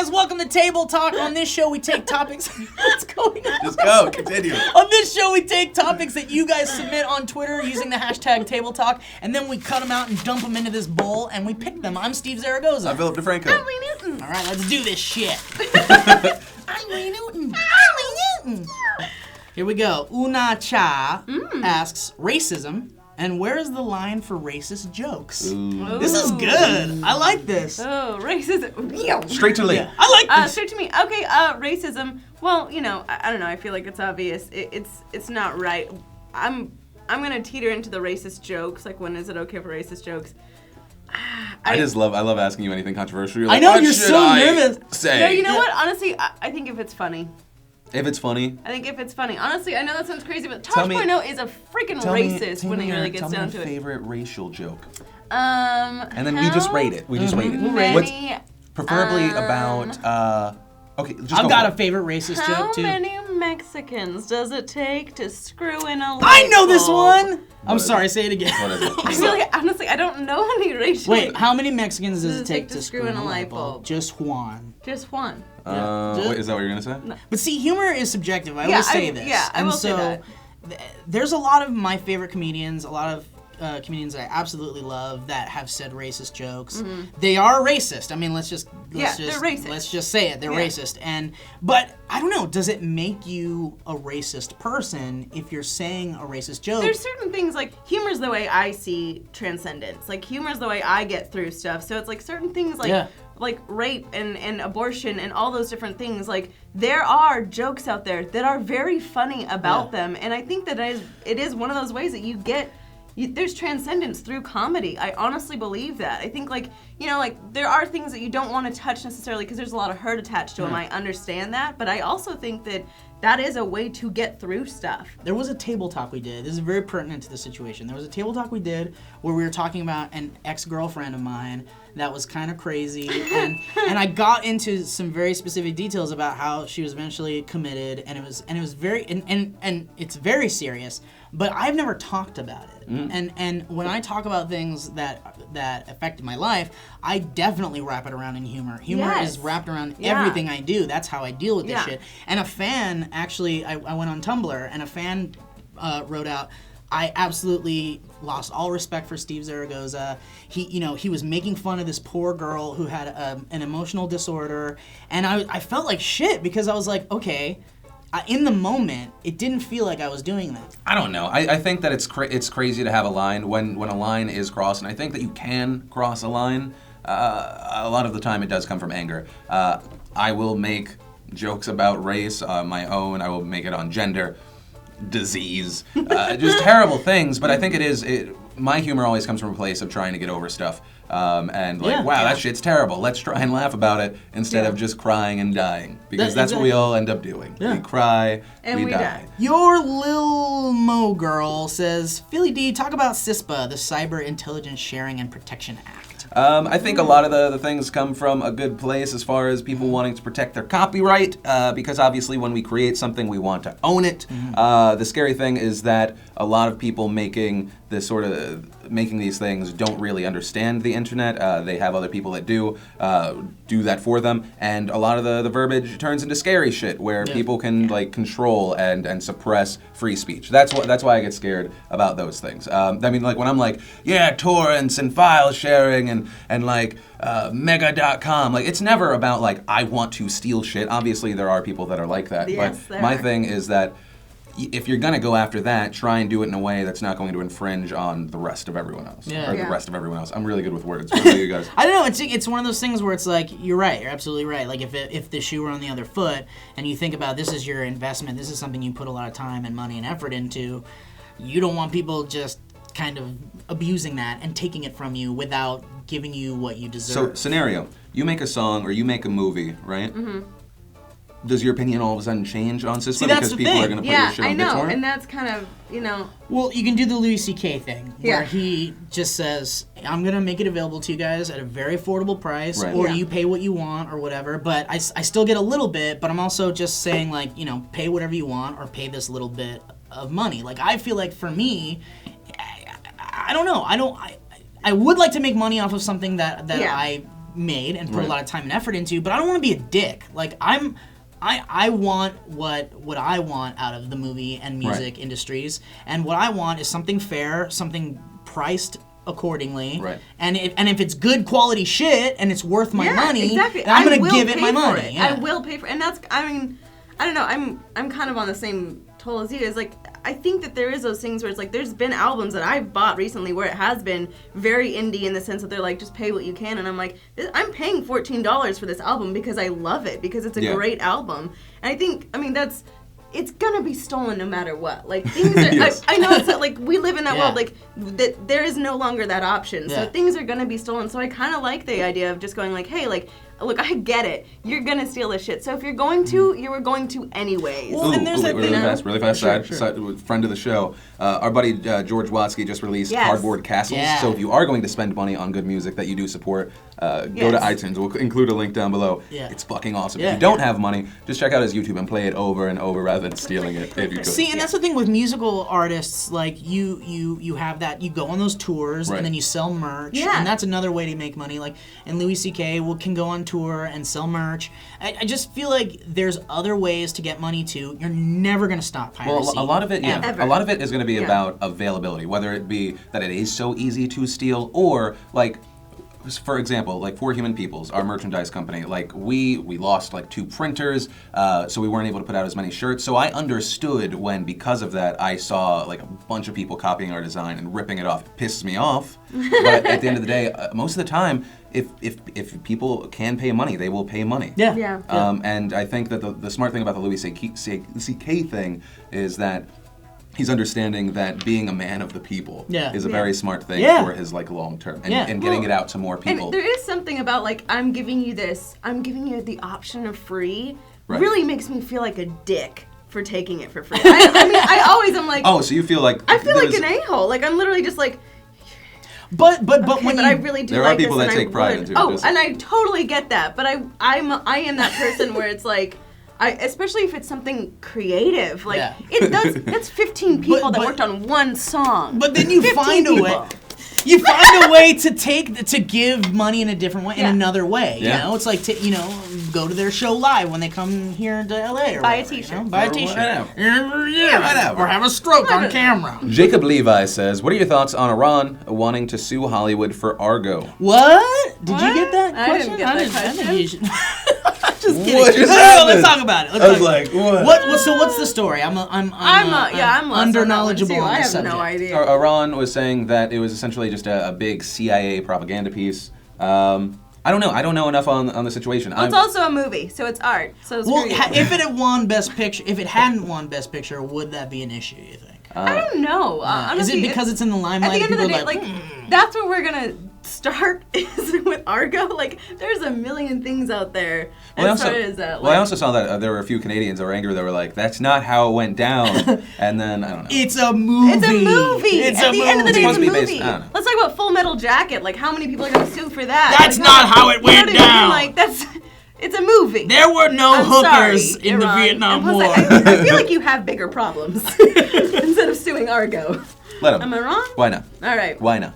guys, welcome to Table Talk. On this show, we take topics. What's going on? Just go, continue. On this show, we take topics that you guys submit on Twitter using the hashtag Table Talk, and then we cut them out and dump them into this bowl, and we pick them. I'm Steve Zaragoza. I'm Philip DeFranco. I'm Lee Newton. All right, let's do this shit. I'm Lee Newton. Here we go. Una Cha asks, racism, and where is the line for racist jokes? Ooh. This is good. I like this. Oh, racism. Straight to Lee. Yeah, I like this. Straight to me. Okay, racism. Well, you know, I don't know. I feel like it's obvious. It's not right. I'm gonna teeter into the racist jokes. Like, when is it okay for racist jokes? I love asking you anything controversial. You're I like, know, what you're should so I nervous. Say? No, you know what? Honestly, I think if it's funny. If it's funny. I think if it's funny. Honestly, I know that sounds crazy, but Tell me- 2.0 is a freaking racist when it really gets down to Tell me it. your favorite racial joke. And then we just rate it. We just rate it. Many, Preferably about, okay, just I've go got for a favorite racist how joke, too. many Mexicans does it take to screw in a light I know this bulb? one! I'm is sorry, it? say it again. What is it? I feel like, honestly, I don't know any racial. Wait, how many Mexicans does it take to screw in a light bulb? Just one. Just one. Wait, is that what you're gonna say? No. But see, humor is subjective. I Yeah, will say this. yeah, I and will so, say that. There's a lot of my favorite comedians, a lot of comedians that I absolutely love that have said racist jokes. They are racist. I mean, let's just they're racist. Let's just say it. They're Yeah. racist. But I don't know. Does it make you a racist person if you're saying a racist joke? There's certain things, like, humor's the way I see transcendence. Like, humor's the way I get through stuff. So it's like certain things like Yeah. like rape and abortion and all those different things. Like, there are jokes out there that are very funny about Yeah. them. And I think that it is one of those ways that you get there's transcendence through comedy. I honestly believe that. I think, like, you know, like, there are things that you don't want to touch necessarily because there's a lot of hurt attached to them. I understand that, but I also think that that is a way to get through stuff. There was a table talk we did. This is very pertinent to the situation. There was a table talk we did where we were talking about an ex-girlfriend of mine that was kind of crazy, and I got into some very specific details about how she was eventually committed, and it was very and it's very serious. But I've never talked about it, and when I talk about things that affected my life, I definitely wrap it around in humor. Humor Yes. is wrapped around Yeah. everything I do. That's how I deal with this Yeah. shit. And a fan, actually, I went on Tumblr, and a fan wrote out, I absolutely lost all respect for Steve Zaragoza. He was making fun of this poor girl who had an emotional disorder, and I felt like shit because I was like, okay, in the moment, it didn't feel like I was doing that. I don't know. I think that it's crazy to have a line when a line is crossed, and I think that you can cross a line. A lot of the time, it does come from anger. I will make jokes about race, my own. I will make it on gender, disease, just terrible things. But I think my humor always comes from a place of trying to get over stuff. And like, that shit's terrible. Let's try and laugh about it instead of just crying and dying. Because that's what we all end up doing. Yeah. We cry, And we die. Your Lil Mo Girl says, Philly D, talk about CISPA, the Cyber Intelligence Sharing and Protection Act. I think a lot of the things come from a good place as far as people wanting to protect their copyright, because obviously when we create something, we want to own it. The scary thing is that a lot of people making these things don't really understand the internet. They have other people that do that for them, and a lot of the verbiage turns into scary shit where people can like control and suppress free speech. That's why I get scared about those things. I mean, like when I'm like, torrents and file sharing and like mega.com, like it's never about like I want to steal shit. Obviously there are people that are like that, Yes, but my thing is that if you're going to go after that, try and do it in a way that's not going to infringe on the rest of everyone else. Yeah. Or Yeah. the rest of everyone else. I'm really good with words. What about you guys? I don't know. It's one of those things where it's like you're right. You're absolutely right. Like if the shoe were on the other foot, and you think about this is your investment, this is something you put a lot of time and money and effort into. You don't want people just kind of abusing that and taking it from you without giving you what you deserve. So, scenario. You make a song or you make a movie, right? Mm-hmm. Does your opinion all of a sudden change on CISPA that's because the people thing. are going to put your shit on I know, BitTorrent? and that's kind of, Well, you can do the Louis C.K. thing, where Yeah. he just says, I'm going to make it available to you guys at a very affordable price, Right. or Yeah. you pay what you want, or whatever, but I still get a little bit, but I'm also just saying, like, pay whatever you want, or pay this little bit of money. Like, I feel like for me, I don't know, I would like to make money off of something that Yeah. I made and put Right. a lot of time and effort into, but I don't want to be a dick. Like I want what I want out of the movie and music industries, and what I want is something fair, something priced accordingly. Right. And if it's good quality shit and it's worth my money, exactly. then I'm I gonna will give it pay my for money. it. Yeah. I will pay for it. And that's, I mean, I don't know, I'm kind of on the same toll as you. It's like, I think that there is those things where it's like, there's been albums that I've bought recently where it has been very indie in the sense that they're like, just pay what you can. And I'm like, I'm paying $14 for this album because I love it, because it's a great album. And I think, I mean, it's gonna be stolen no matter what. Like, things are, Yes. I know it's not, like, we live in that Yeah. world, like, that there is no longer that option. So Yeah. things are gonna be stolen. So I kind of like the idea of just going like, hey, like, look, I get it. You're gonna steal this shit. So if you're going to, you were going to anyways. Well, and there's that really thing, fast, really fast. Sure, Friend of the show, our buddy George Watsky just released Yes. Cardboard Castles. Yeah. So if you are going to spend money on good music that you do support, go to Yes. iTunes. We'll include a link down below. Yeah. It's fucking awesome. Yeah. If you don't have money, just check out his YouTube and play it over and over rather than stealing it if you could. See, and that's the thing with musical artists. Like you have that. You go on those tours, Right. and then you sell merch, Yeah. and that's another way to make money. Like, and Louis C.K. can go on tour and sell merch. I just feel like there's other ways to get money too. You're never gonna stop piracy. Well, a lot of it, yeah, Ever. a lot of it is going to be Yeah. about availability, whether it be that it is so easy to steal, or like, for example, like For Human Peoples, our merchandise company, like we lost like 2 printers, so we weren't able to put out as many shirts. So I understood when, because of that, I saw like a bunch of people copying our design and ripping it off. It pisses me off, but at the end of the day, most of the time, if people can pay money, they will pay money. Yeah. Yeah. And I think that the smart thing about the Louis C.K. thing is that he's understanding that being a man of the people is a very smart thing for his like long term and getting it out to more people. And there is something about like, I'm giving you the option of free, Right. really makes me feel like a dick for taking it for free. I mean, I always am like, Oh, so you feel like I feel like there's- an a-hole. Like, I'm literally just like, But okay, when but you, I really do There are like people this, that and I take pride would. into it, Oh, just- and I totally get that. But I am that person where it's like, especially if it's something creative. Like, that's 15 people that but- worked on one song. But then you 15 find a way. people. You find a way to give money in a different way, in Yeah. another way. Yeah. You know, it's like go to their show live when they come here to LA or Buy a whatever, you t-shirt. know? Buy a Or t-shirt. whatever. Yeah, whatever. or have a stroke on camera. Jacob Levi says, "What are your thoughts on Iran wanting to sue Hollywood for Argo?" What? Did you What? get that I question? didn't get that I think question. you should. Just kidding. What just No, happened? let's talk about it. Let's I was talk like, about it. what? So what's the story? I'm I'm lost under on that one, knowledgeable too. on I this have subject. no idea. Iran was saying that it was essentially just a big CIA propaganda piece. I don't know. I don't know enough on the situation. Well, it's also a movie, so it's art. So Well, screw you. if it had won Best Picture, if it hadn't won Best Picture, would that be an issue? You think? I don't know. Is Honestly, it because it's in the limelight? at the end of the people day, are like, that's where we're gonna start is with Argo. Like, there's a million things out there. Well, as far as that, I also saw that there were a few Canadians that were angry. That were like, "That's not how it went down." And then I don't know. It's a movie. It's a movie. It's At a the end of the movie. day, it's a It's supposed to be movie. based- I don't know. Let's talk about Full Metal Jacket. Like, how many people are gonna sue for that? That's Like, not how it went you know what I mean? down. Like, it's a movie. There were no I'm hookers sorry, in the Iran. Vietnam And War. plus, I feel like you have bigger problems instead of suing Argo. Let him. Am I wrong? Why not? All right. Why not?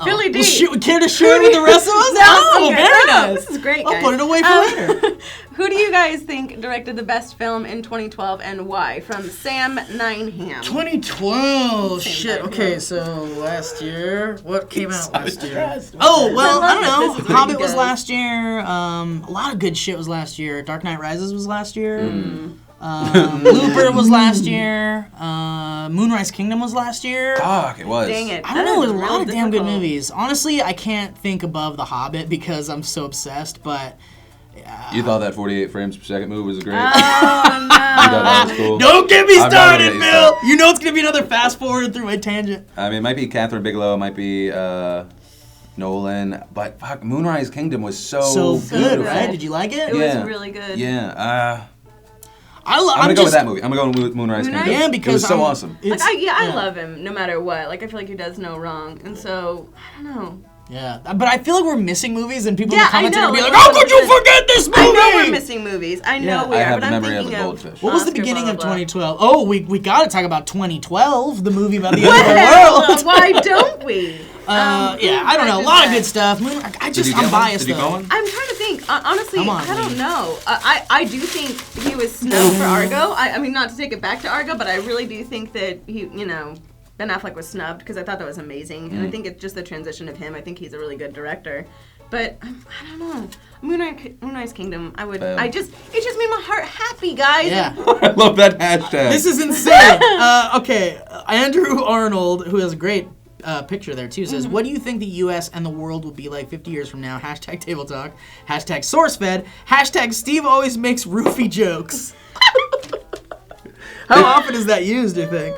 Philly D. Well, care to share it with the rest of us? No, Oh, okay. very No, nice. this is great, I'll guys. put it away for later. Who do you guys think directed the best film in 2012 and why? From Sam Nineham. 2012. Shit. time Okay, period. so last year, what came out last year? stressed. Oh well, I I love don't it. know. This is what Hobbit he was does. last year. A lot of good shit was last year. Dark Knight Rises was last year. Looper was last year. Moonrise Kingdom was last year. Fuck, it was. Dang it. I don't That know, is there's a lot real of damn good difficult. movies. Honestly, I can't think above The Hobbit because I'm so obsessed, but You thought that 48 frames per second movie was great? Oh, You thought that was cool? don't get me I'm not started, gonna get you Bill! started. You know it's gonna be another fast forward through my tangent. I mean, it might be Catherine Bigelow, it might be Nolan, but fuck, Moonrise Kingdom was So good, beautiful. right? Did you like it? It Yeah. was really good. Yeah, I'm I'm gonna go with that movie. I'm gonna go with Moonrise Moonrise? Kingdom. Yeah, because it was so I'm- awesome. Like, it's- I love him no matter what. Like, I feel like he does no wrong. And so, I don't know. Yeah, but I feel like we're missing movies, and people in Yeah, the comments I are know. gonna be like, "How could you forget this movie?" I know we're missing movies. I know Yeah. we I are, have but the I'm memory of thinking a goldfish. What was the Oscar, beginning blah, of blah, blah. 2012? Oh, we gotta talk about 2012, the movie about the end of the world. Why don't we? Yeah, I don't know. A lot of good stuff. I'm biased Did you though. go on? I'm trying to think. Honestly, Come on, I don't Lee. know. I do think he was snubbed for Argo. I mean, not to take it back to Argo, but I really do think that Ben Affleck was snubbed because I thought that was amazing, and I think it's just the transition of him. I think he's a really good director, but I don't know. Moonrise Kingdom. It just made my heart happy, guys. Yeah. I love that hashtag. This is insane. Okay, Andrew Arnold, who has a great picture there too, says, "What do you think the U.S. and the world will be like 50 years from now?" Hashtag Table Talk. Hashtag SourceFed. Hashtag Steve always makes roofie jokes. How often is that used, do you think?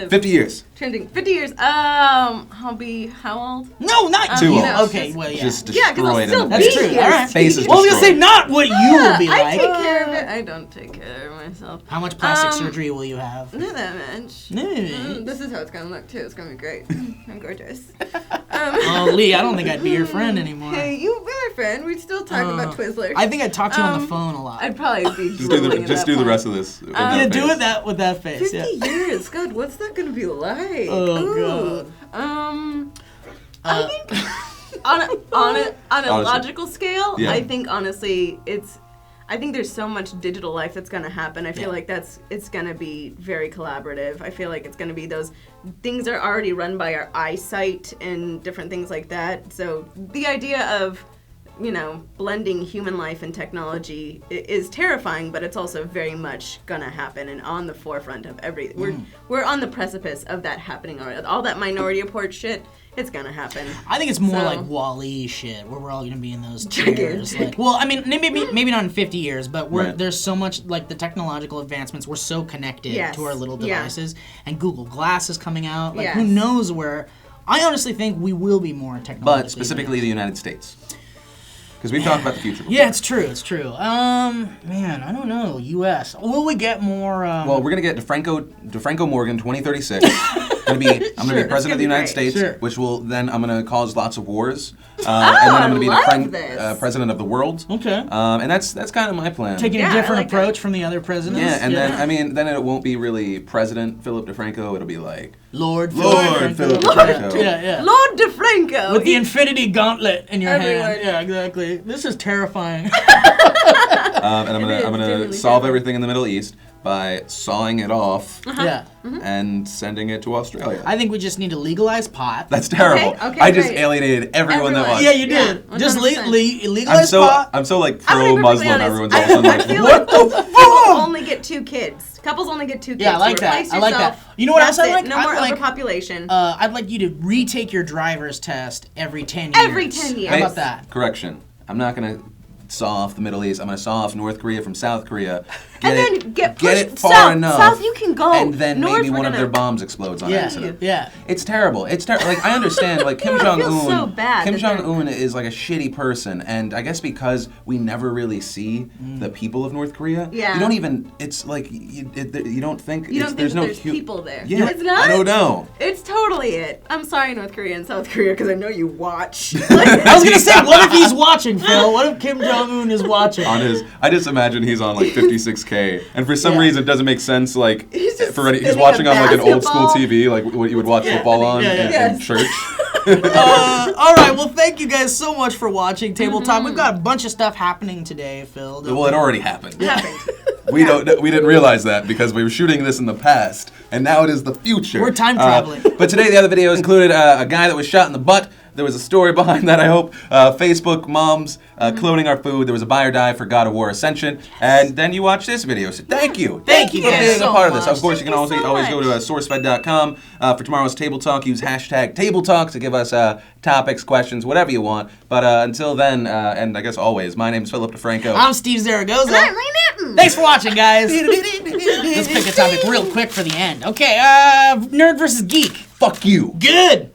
50 years. Trending 50 years. I'll be how old? No, not Too you. old. Okay, well, yeah. Just Yeah, 'cause I'll destroyed still in be the That's true. here. All right. Face is Well, I was gonna say destroyed. not what you will be I like. take care of it. I don't take care of myself. How much plastic surgery will you have? Not that much. This is how it's gonna look too. It's gonna be great. I'm gorgeous. Oh, Lee, I don't think I'd be your friend anymore. Hey, you be my friend. We still talk about Twizzlers. I think I'd talk to you on the phone a lot. I'd probably be Just do the rest of this. with that Yeah, do face. it that with that face. 50 Yeah. years. God, what's that gonna be like? Oh, Ooh. I think on a Honestly. logical scale, Yeah. I think honestly I think there's so much digital life that's gonna happen. I feel like it's gonna be very collaborative. I feel like it's gonna be those things are already run by our eyesight and different things like that. So the idea of blending human life and technology is terrifying, but it's also very much gonna happen and on the forefront of everything. We're on the precipice of that happening already. All that Minority Report shit, it's gonna happen. I think it's more So- like Wall-E shit, where we're all gonna be in those Gigantic. chairs. Like, well, I mean, maybe not in 50 years, but Right. there's so much like the technological advancements. We're so connected Yes. to our little Yeah. devices, and Google Glass is coming out. Like, who Yes. knows where? I honestly think we will be more technologically. But specifically the United States. Because we've talked about the future before. Yeah, it's true. It's true. Man, I don't know. U.S. Will we get more? Well, we're gonna get DeFranco Morgan 2036. I'm gonna be president of the United States, Sure. which will then I'm gonna cause lots of wars, and then I'm gonna be love the this. president of the world. Okay. And that's kind of my plan. Taking Yeah, a I different like that. approach from the other presidents. Yeah, and then it won't be really President Philip DeFranco. It'll be like Lord Lord Philip DeFranco. Yeah. Lord DeFranco. With the infinity gauntlet in your Everyone. hand. Yeah, exactly. This is terrifying. And I'm It is gonna genuinely solve terrible. everything in the Middle East by sawing it off Yeah. and sending it to Australia. I think we just need to legalize pot. That's terrible. Okay, I just great. alienated everyone that Everyone. was. Yeah, you did. Yeah, just 100%. legalize pot. I'm so like I'm gonna be pro-Muslim. perfectly Everyone's honest. all of a I sudden feel like, like what the people only get 2 kids. Couples only get 2 kids. Yeah, I like that. Replace I like that. yourself. You know what else That's I it. like? No I more like- overpopulation. I'd like you to retake your driver's test every 10 years. Every 10 years. How about that? Correction. I'm not gonna saw off the Middle East. I'm gonna saw off North Korea from South Korea. And then get pushed it far south. enough. South you can go. And then North, maybe we're one of gonna- their bombs explodes on Yeah, accident. yeah. It's terrible. It's terrible. Like I understand. Like Kim I Jong feel so Un. bad Kim that Jong they're- Un is like a shitty person, and I guess because we never really see the people of North Korea. Yeah. You don't even. It's like you don't think. You don't think there's that no there's people there. Yeah. It's not? I don't know. It's totally it. I'm sorry, North Korea and South Korea, because I know you watch. I was gonna say, what if he's watching, Phil? What if Kim Jong Un is watching? On his, I just imagine he's on like 56K, and for some Yeah. reason it doesn't make sense. Like He's just he's spinning watching a on like an old school basketball. TV, like what you would watch football on Yeah, yeah. in Yes. church. All right, well, thank you guys so much for watching Table Talk. We've got a bunch of stuff happening today, Phil. Well, it already happened. Happened. We didn't realize that because we were shooting this in the past, and now it is the future. We're time traveling. But today the other videos included a guy that was shot in the butt. There was a story behind that, I hope. Facebook moms cloning our food. There was a buy or die for God of War Ascension. And then you watch this video. So thank you. Thank you for guys being so a part of much. this. Of course, you can Thank you always so go to SourceFed.com for tomorrow's Table Talk. Use hashtag Table Talk to give us topics, questions, whatever you want. But until then, and I guess always, my name's Philip DeFranco. I'm Steve Zaragoza. I'm Lee Newton. Thanks for watching, guys. Let's pick a topic real quick for the end. Okay, nerd versus geek. Fuck you. Good.